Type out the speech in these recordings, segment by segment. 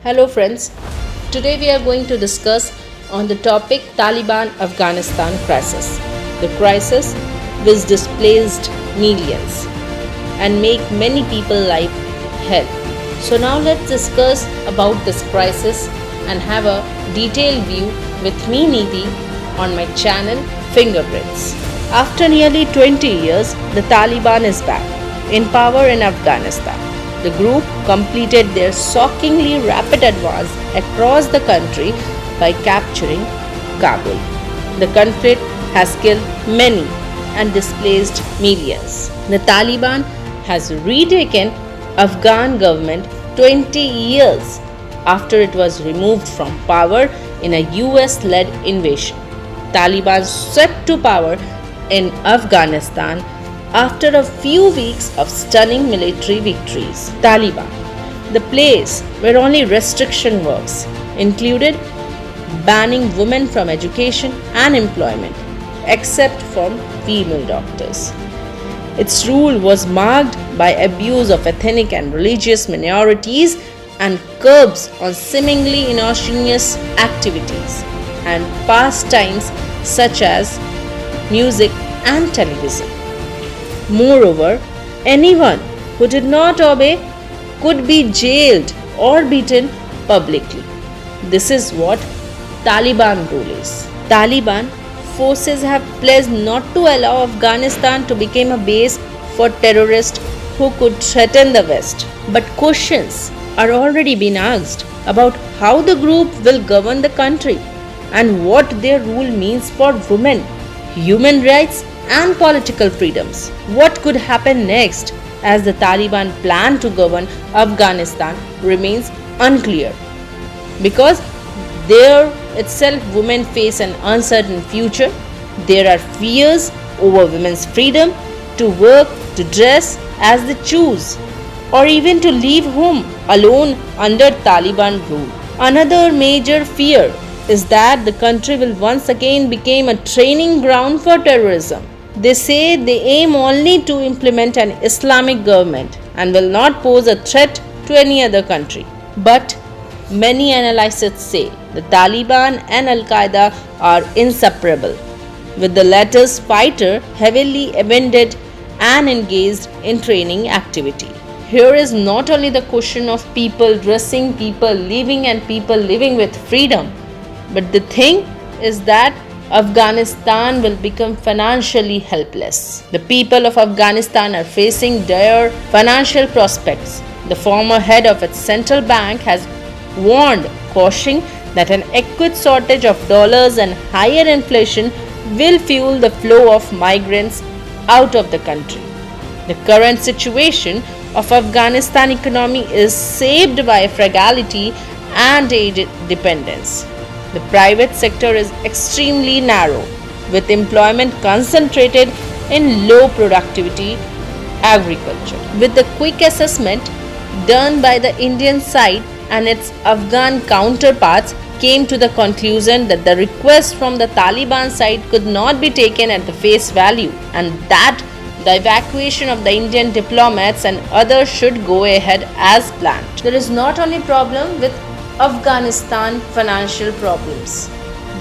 Hello friends, today we are going to discuss on the topic Taliban Afghanistan crisis. The crisis which displaced millions and make many people life hell. So now let's discuss about this crisis and have a detailed view with me Nidhi on my channel Fingerprints. After nearly 20 years, the Taliban is back in power in Afghanistan. The group completed their shockingly rapid advance across the country by capturing Kabul. The conflict has killed many and displaced millions. The Taliban has retaken Afghan government 20 years after it was removed from power in a US-led invasion. Taliban swept to power in Afghanistan after a few weeks of stunning military victories. Taliban, the place where only restriction works, included banning women from education and employment, except from female doctors. Its rule was marked by abuse of ethnic and religious minorities and curbs on seemingly innocuous activities and pastimes such as music and television. Moreover, anyone who did not obey could be jailed or beaten publicly. This is what Taliban rule is. Taliban forces have pledged not to allow Afghanistan to become a base for terrorists who could threaten the West. But questions are already being asked about how the group will govern the country and what their rule means for women, human rights and political freedoms. What could happen next as the Taliban plan to govern Afghanistan remains unclear. Because there itself women face an uncertain future, there are fears over women's freedom to work, to dress as they choose, or even to leave home alone under Taliban rule. Another major fear is that the country will once again become a training ground for terrorism. They say they aim only to implement an Islamic government and will not pose a threat to any other country. But many analysts say the Taliban and Al Qaeda are inseparable, with the latter's fighter heavily abandoned and engaged in training activity. Here is not only the question of people dressing, people living, and people living with freedom, but the thing is that Afghanistan will become financially helpless. The people of Afghanistan are facing dire financial prospects. The former head of its central bank has warned, cautioning that an acute shortage of dollars and higher inflation will fuel the flow of migrants out of the country. The current situation of Afghanistan economy is shaped by fragility and aid dependence. The private sector is extremely narrow, with employment concentrated in low productivity agriculture. With the quick assessment done by the Indian side and its Afghan counterparts came to the conclusion that the request from the Taliban side could not be taken at the face value and that the evacuation of the Indian diplomats and others should go ahead as planned. There is not only problem with Afghanistan financial problems,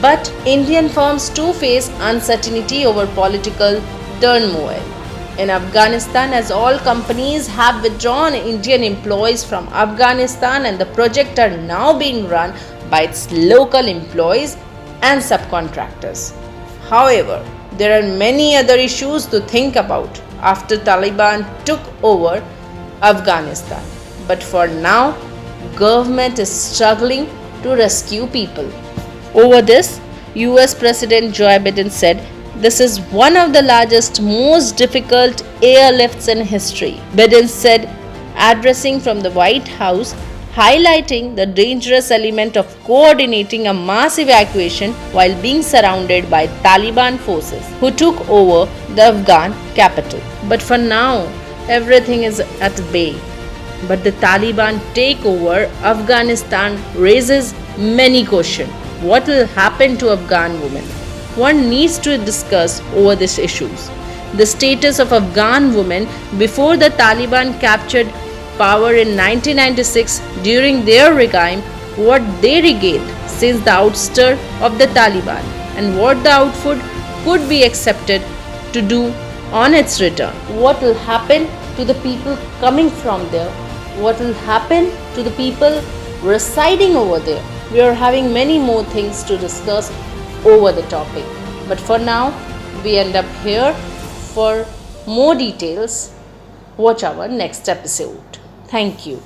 but Indian firms too face uncertainty over political turmoil in Afghanistan, as all companies have withdrawn Indian employees from Afghanistan and the project are now being run by its local employees and subcontractors. However, there are many other issues to think about after Taliban took over Afghanistan. But for now, government is struggling to rescue people. Over this, US President Joe Biden said, "This is one of the largest, most difficult airlifts in history." Biden said, addressing from the White House, highlighting the dangerous element of coordinating a mass evacuation while being surrounded by Taliban forces who took over the Afghan capital. But for now, everything is at bay. But the Taliban takeover Afghanistan raises many questions. What will happen to Afghan women? One needs to discuss over these issues. The status of Afghan women before the Taliban captured power in 1996 during their regime, what they regained since the ouster of the Taliban, and what the output could be expected to do on its return. What will happen to the people coming from there? What will happen to the people residing over there? We are having many more things to discuss over the topic. But for now, we end up here. For more details, watch our next episode. Thank you.